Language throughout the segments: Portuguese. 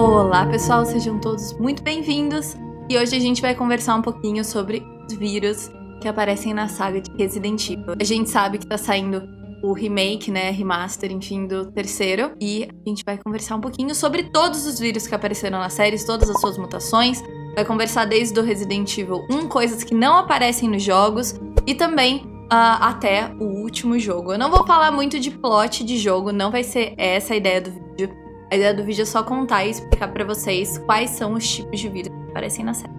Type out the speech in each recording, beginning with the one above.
Olá pessoal, sejam todos muito bem-vindos e hoje a gente vai conversar um pouquinho sobre os vírus que aparecem na saga de Resident Evil. A gente sabe que tá saindo o remake, né, remaster, enfim, do terceiro, e a gente vai conversar um pouquinho sobre todos os vírus que apareceram nas séries, todas as suas mutações, vai conversar desde o Resident Evil 1, coisas que não aparecem nos jogos, e também até o último jogo. Eu não vou falar muito de plot de jogo, não vai ser essa a ideia do vídeo. A ideia do vídeo é só contar e explicar pra vocês quais são os tipos de vírus que aparecem na série.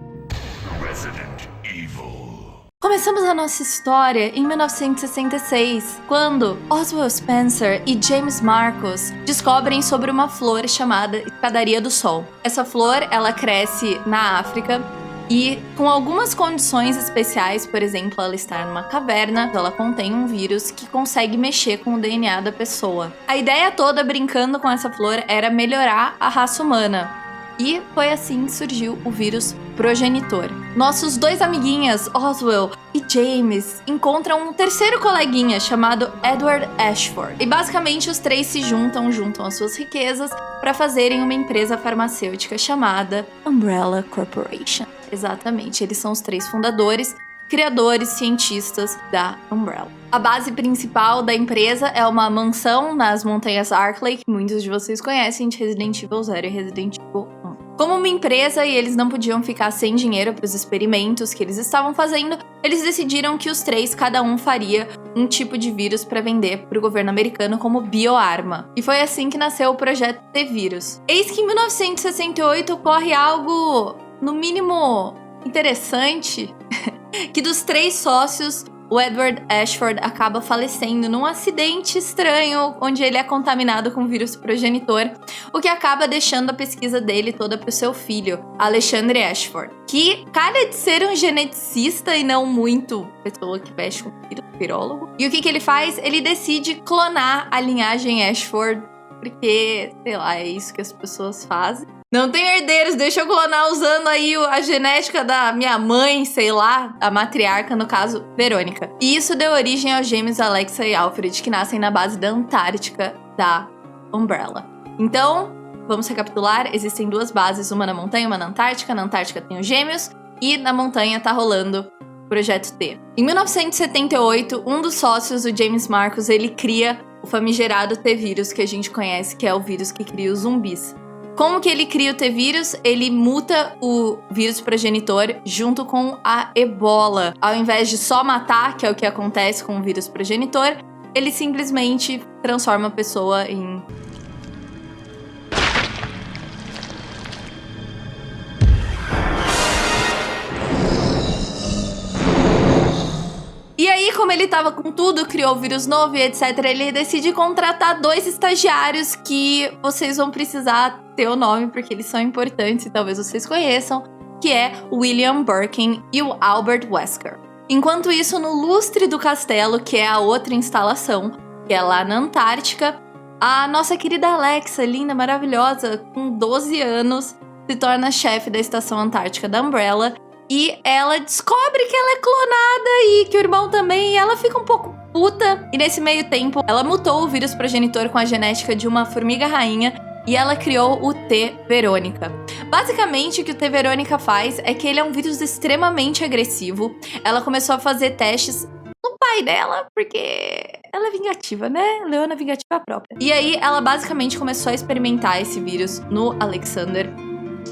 Resident Evil. Começamos a nossa história em 1966, quando Oswald Spencer e James Marcus descobrem sobre uma flor chamada Escadaria do Sol. Essa flor, ela cresce na África e com algumas condições especiais, por exemplo, ela estar numa caverna, ela contém um vírus que consegue mexer com o DNA da pessoa. A ideia toda, brincando com essa flor, era melhorar a raça humana. E foi assim que surgiu o vírus progenitor. Nossos dois amiguinhas, Oswald e James, encontram um terceiro coleguinha chamado Edward Ashford. E basicamente os três se juntam as suas riquezas para fazerem uma empresa farmacêutica chamada Umbrella Corporation. Exatamente, eles são os três fundadores, criadores, cientistas da Umbrella. A base principal da empresa é uma mansão nas montanhas Arklay, que muitos de vocês conhecem de Resident Evil 0 e Resident Evil 1. Como uma empresa e eles não podiam ficar sem dinheiro para os experimentos que eles estavam fazendo, eles decidiram que os três, cada um faria um tipo de vírus para vender para o governo americano como bioarma. E foi assim que nasceu o projeto T-Vírus. Eis que em 1968 ocorre algo, no mínimo, interessante, que dos três sócios, o Edward Ashford acaba falecendo num acidente estranho, onde ele é contaminado com vírus progenitor, o que acaba deixando a pesquisa dele toda para o seu filho, Alexandre Ashford, que calha de ser um geneticista e não muito pessoa que mexe com virólogo. E o que ele faz? Ele decide clonar a linhagem Ashford, porque, sei lá, é isso que as pessoas fazem. Não tem herdeiros, deixa eu clonar usando aí a genética da minha mãe, sei lá, a matriarca, no caso, Verônica. E isso deu origem aos gêmeos Alexa e Alfred, que nascem na base da Antártica da Umbrella. Então, vamos recapitular, existem duas bases, uma na montanha e uma na Antártica. Na Antártica tem os gêmeos e na montanha tá rolando o Projeto T. Em 1978, um dos sócios, o James Marcus, ele cria o famigerado T-Vírus que a gente conhece, que é o vírus que cria os zumbis. Como que ele cria o T-Vírus? Ele muta o vírus progenitor junto com a ebola. Ao invés de só matar, que é o que acontece com o vírus progenitor, ele simplesmente transforma a pessoa em... E aí, como ele tava com tudo, criou o vírus novo e etc, ele decide contratar dois estagiários que vocês vão precisar ter o nome, porque eles são importantes e talvez vocês conheçam, que é o William Birkin e o Albert Wesker. Enquanto isso, no lustre do castelo, que é a outra instalação, que é lá na Antártica, a nossa querida Alexa, linda, maravilhosa, com 12 anos, se torna chefe da estação antártica da Umbrella. E ela descobre que ela é clonada e que o irmão também, e ela fica um pouco puta. E nesse meio tempo, ela mutou o vírus progenitor com a genética de uma formiga rainha e ela criou o T-Verônica. Basicamente, o que o T-Verônica faz é que ele é um vírus extremamente agressivo. Ela começou a fazer testes no pai dela, porque ela é vingativa, né? Leona vingativa própria. E aí, ela basicamente começou a experimentar esse vírus no Alexander,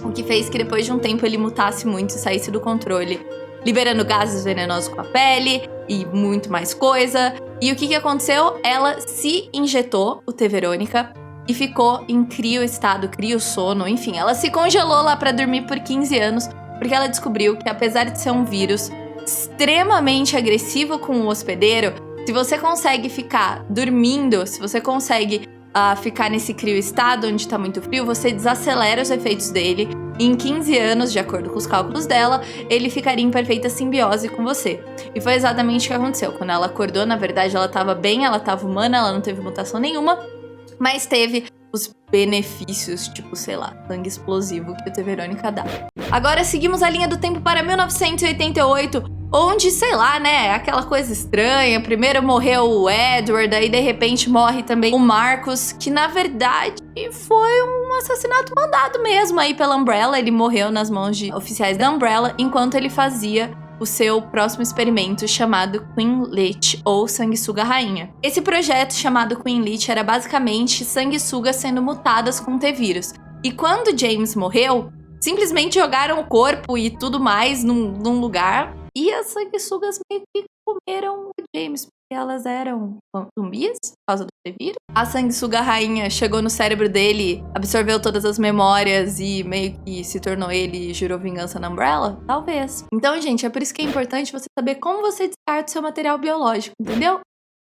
o que fez que depois de um tempo ele mutasse muito e saísse do controle, liberando gases venenosos com a pele e muito mais coisa. E o que aconteceu? Ela se injetou o T-Verônica e ficou em crioestado, criosono, enfim, ela se congelou lá pra dormir por 15 anos, porque ela descobriu que apesar de ser um vírus extremamente agressivo com o hospedeiro, se você consegue ficar dormindo, se você consegue ficar nesse crioestado onde tá muito frio, você desacelera os efeitos dele. E em 15 anos, de acordo com os cálculos dela, ele ficaria em perfeita simbiose com você. E foi exatamente o que aconteceu. Quando ela acordou, na verdade, ela tava bem, ela tava humana, ela não teve mutação nenhuma, mas teve os benefícios, tipo, sei lá, sangue explosivo que o T-Verônica dá. Agora seguimos a linha do tempo para 1988, onde, sei lá, né, aquela coisa estranha. Primeiro morreu o Edward, aí de repente morre também o Marcus, que na verdade foi um assassinato mandado mesmo aí pela Umbrella. Ele morreu nas mãos de oficiais da Umbrella enquanto ele fazia o seu próximo experimento chamado Queen Leech, ou Sanguessuga Rainha. Esse projeto chamado Queen Leech era basicamente sanguessugas sendo mutadas com T-vírus. E quando James morreu, simplesmente jogaram o corpo e tudo mais num lugar, e as sanguessugas meio que comeram o James, porque elas eram zumbis por causa do T-vírus. A sanguessuga rainha chegou no cérebro dele, absorveu todas as memórias e meio que se tornou ele e jurou vingança na Umbrella? Talvez. Então, gente, é por isso que é importante você saber como você descarta o seu material biológico, entendeu?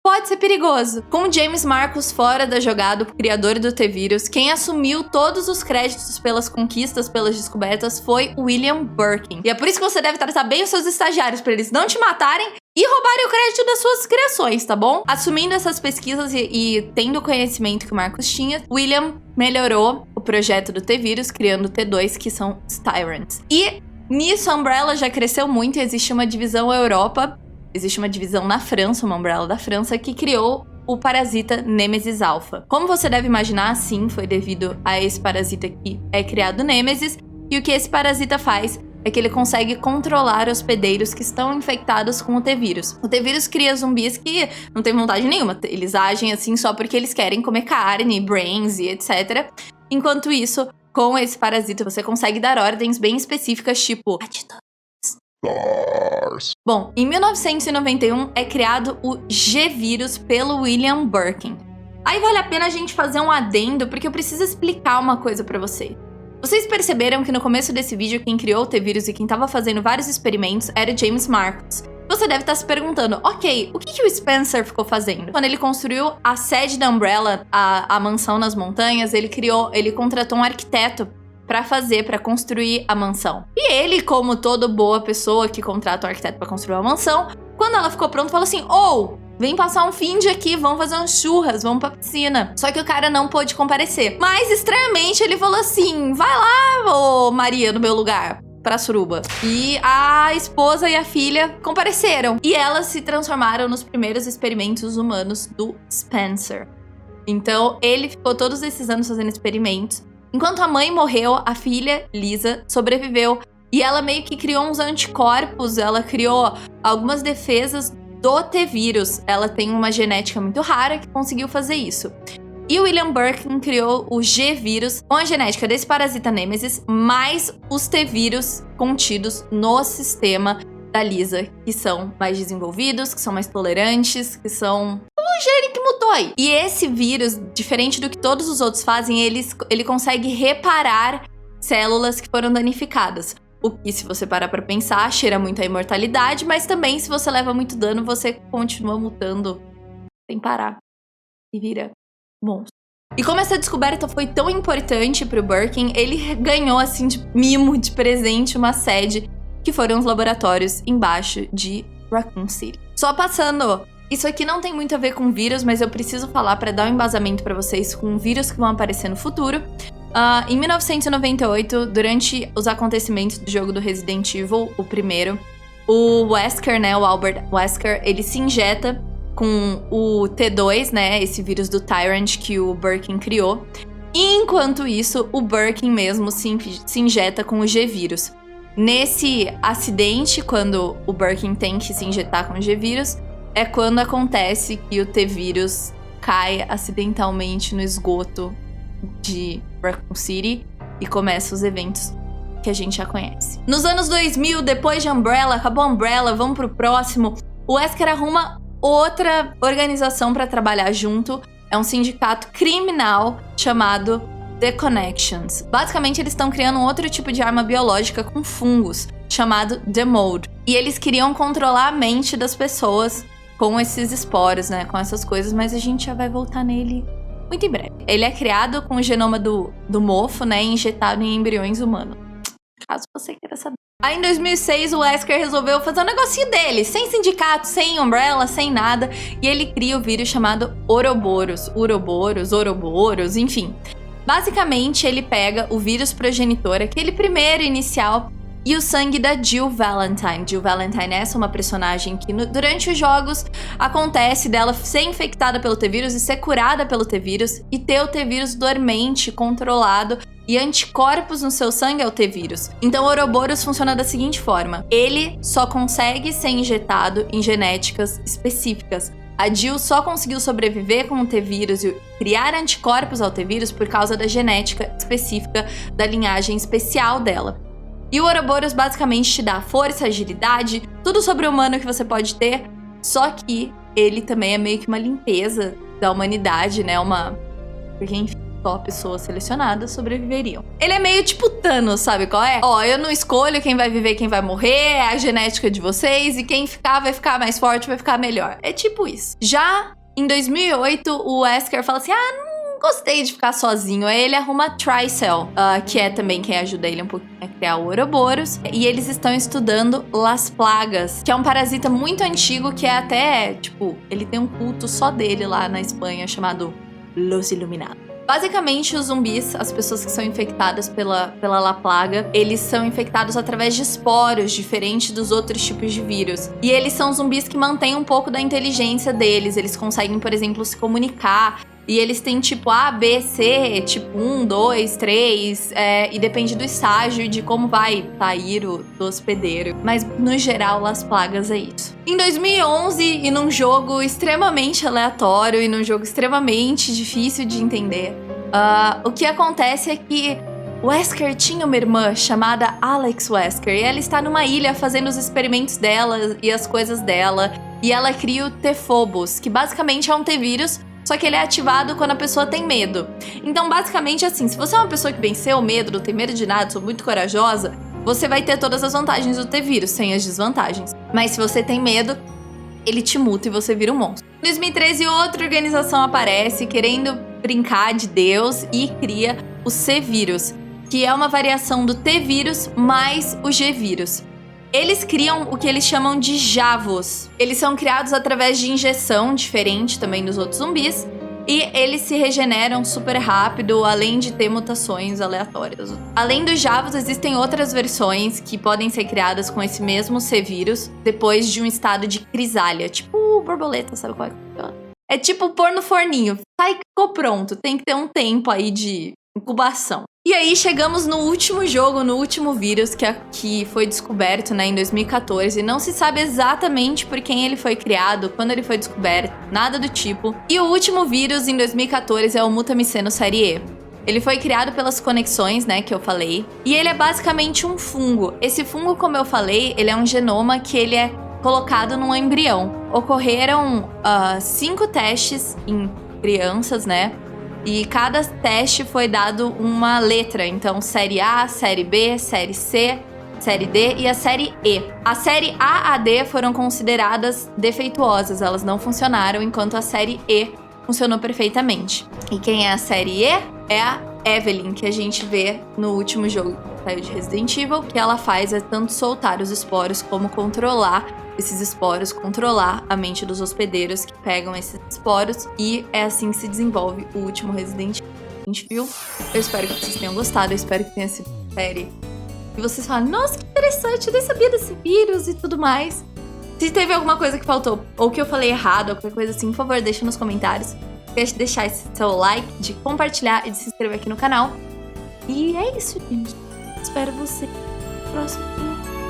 Pode ser perigoso. Com James Marcus fora da jogada, o criador do T-vírus, quem assumiu todos os créditos pelas conquistas, pelas descobertas, foi William Birkin. E é por isso que você deve tratar bem os seus estagiários, para eles não te matarem e roubarem o crédito das suas criações, tá bom? Assumindo essas pesquisas e tendo o conhecimento que o Marcus tinha, William melhorou o projeto do T-vírus, criando o T2, que são os Tyrants. E nisso a Umbrella já cresceu muito e existe uma divisão Europa. Existe uma divisão na França, uma Umbrella da França, que criou o parasita Nemesis Alpha. Como você deve imaginar, sim, foi devido a esse parasita que é criado Nemesis. E o que esse parasita faz é que ele consegue controlar hospedeiros que estão infectados com o T-vírus. O T-vírus cria zumbis que não tem vontade nenhuma. Eles agem assim só porque eles querem comer carne, brains e etc. Enquanto isso, com esse parasita, você consegue dar ordens bem específicas, tipo... Bom, em 1991 é criado o G-Vírus pelo William Birkin. Aí vale a pena a gente fazer um adendo, porque eu preciso explicar uma coisa pra vocês. Vocês perceberam que no começo desse vídeo quem criou o T-Vírus e quem tava fazendo vários experimentos era o James Marcus. Você deve estar se perguntando, ok, o que o Spencer ficou fazendo? Quando ele construiu a sede da Umbrella, a mansão nas montanhas, ele contratou um arquiteto para construir a mansão. E ele, como toda boa pessoa que contrata um arquiteto para construir uma mansão, quando ela ficou pronta, falou assim, vem passar um fim de aqui, vamos fazer uns churras, vamos pra piscina. Só que o cara não pôde comparecer. Mas, estranhamente, ele falou assim, vai lá, ô Maria, no meu lugar, pra suruba. E a esposa e a filha compareceram. E elas se transformaram nos primeiros experimentos humanos do Spencer. Então, ele ficou todos esses anos fazendo experimentos. Enquanto a mãe morreu, a filha, Lisa, sobreviveu. E ela meio que criou uns anticorpos, ela criou algumas defesas do T-vírus. Ela tem uma genética muito rara que conseguiu fazer isso. E o William Birkin criou o G-vírus com a genética desse parasita Nemesis, mais os T-vírus contidos no sistema da Lisa, que são mais desenvolvidos, que são mais tolerantes, que são um gene que mutou aí. E esse vírus, diferente do que todos os outros fazem, ele consegue reparar células que foram danificadas. O que, se você parar pra pensar, cheira muito a imortalidade, mas também, se você leva muito dano, você continua mutando sem parar. E vira monstro. E como essa descoberta foi tão importante pro Birkin, ele ganhou, assim, de mimo, de presente, uma sede, que foram os laboratórios embaixo de Raccoon City. Só passando, isso aqui não tem muito a ver com vírus, mas eu preciso falar para dar um embasamento para vocês com vírus que vão aparecer no futuro. Em 1998, durante os acontecimentos do jogo do Resident Evil, o primeiro, o Wesker, né, o Albert Wesker, ele se injeta com o T2, né, esse vírus do Tyrant que o Birkin criou. E enquanto isso, o Birkin mesmo se injeta com o G-vírus. Nesse acidente, quando o Birkin tem que se injetar com o G-vírus, é quando acontece que o T-vírus cai acidentalmente no esgoto de Raccoon City e começa os eventos que a gente já conhece. Nos anos 2000, depois de Umbrella, acabou Umbrella, vamos pro próximo, o Wesker arruma outra organização para trabalhar junto. É um sindicato criminal chamado The Connections. Basicamente, eles estão criando um outro tipo de arma biológica com fungos, chamado The Mold. E eles queriam controlar a mente das pessoas com esses esporos, né? Com essas coisas, mas a gente já vai voltar nele muito em breve. Ele é criado com o genoma do mofo, né? E injetado em embriões humanos. Caso você queira saber. Aí em 2006, o Wesker resolveu fazer um negocinho dele, sem sindicato, sem Umbrella, sem nada. E ele cria o vírus chamado Ouroboros, enfim. Basicamente, ele pega o vírus progenitor, aquele primeiro inicial, e o sangue da Jill Valentine. Jill Valentine é uma personagem que durante os jogos acontece dela ser infectada pelo T-Vírus e ser curada pelo T-Vírus e ter o T-Vírus dormente, controlado, e anticorpos no seu sangue é o T-Vírus. Então o Ouroboros funciona da seguinte forma: ele só consegue ser injetado em genéticas específicas. A Jill só conseguiu sobreviver com o T-Vírus e criar anticorpos ao T-Vírus por causa da genética específica da linhagem especial dela. E o Ouroboros basicamente te dá força, agilidade, tudo sobre-humano que você pode ter, só que ele também é meio que uma limpeza da humanidade, né? Porque, enfim, só pessoas selecionadas sobreviveriam. Ele é meio tipo Thanos, sabe qual é? Ó, eu não escolho quem vai viver e quem vai morrer, é a genética de vocês, e quem ficar vai ficar mais forte, vai ficar melhor. É tipo isso. Já em 2008, o Wesker fala assim, não gostei de ficar sozinho. Aí ele arruma a Tricell, que é também quem ajuda ele um pouquinho a criar o Ouroboros. E eles estão estudando Las Plagas, que é um parasita muito antigo, que é até, tipo, ele tem um culto só dele lá na Espanha, chamado Los Iluminados. Basicamente, os zumbis, as pessoas que são infectadas pela La Plaga, eles são infectados através de esporos, diferente dos outros tipos de vírus. E eles são zumbis que mantêm um pouco da inteligência deles. Eles conseguem, por exemplo, se comunicar. E eles têm tipo A, B, C, tipo 1, 2, 3, e depende do estágio de como vai sair do hospedeiro. Mas, no geral, Las Plagas é isso. Em 2011, e num jogo extremamente aleatório, e num jogo extremamente difícil de entender, o que acontece é que Wesker tinha uma irmã chamada Alex Wesker, e ela está numa ilha fazendo os experimentos dela e as coisas dela, e ela cria o T-Phobos, que basicamente é um T-Vírus, só que ele é ativado quando a pessoa tem medo. Então, basicamente assim, se você é uma pessoa que venceu o medo, não tem medo de nada, sou muito corajosa, você vai ter todas as vantagens do T-Vírus, sem as desvantagens. Mas se você tem medo, ele te muta e você vira um monstro. Em 2013, outra organização aparece querendo brincar de Deus e cria o C-Vírus, que é uma variação do T-Vírus mais o G-Vírus. Eles criam o que eles chamam de Javos. Eles são criados através de injeção, diferente também dos outros zumbis, e eles se regeneram super rápido, além de ter mutações aleatórias. Além dos Javos, existem outras versões que podem ser criadas com esse mesmo C-Vírus depois de um estado de crisália, tipo borboleta, sabe qual é? É tipo pôr no forninho. Sai, ficou pronto. Tem que ter um tempo aí de incubação. E aí chegamos no último jogo, no último vírus que foi descoberto, né, em 2014. Não se sabe exatamente por quem ele foi criado, quando ele foi descoberto, nada do tipo. E o último vírus em 2014 é o Mutamiceno série E. Ele foi criado pelas conexões, né, que eu falei. E ele é basicamente um fungo. Esse fungo, como eu falei, ele é um genoma que ele é colocado num embrião. Ocorreram 5 testes em crianças, né? E cada teste foi dado uma letra, então série A, série B, série C, série D e a série E. A série A a D foram consideradas defeituosas, elas não funcionaram, enquanto a série E funcionou perfeitamente. E quem é a série E? É a Evelyn, que a gente vê no último jogo que saiu de Resident Evil. O que ela faz é tanto soltar os esporos como controlar esses esporos, controlar a mente dos hospedeiros que pegam esses esporos, e é assim que se desenvolve o último Resident Evil. Eu espero que vocês tenham gostado, eu espero que tenha sido série e vocês falam, nossa, que interessante, eu nem sabia desse vírus e tudo mais. Se teve alguma coisa que faltou, ou que eu falei errado, ou qualquer coisa assim, por favor, deixa nos comentários. Deixe de deixar esse seu like, de compartilhar e de se inscrever aqui no canal. E é isso, gente. Espero você no próximo vídeo.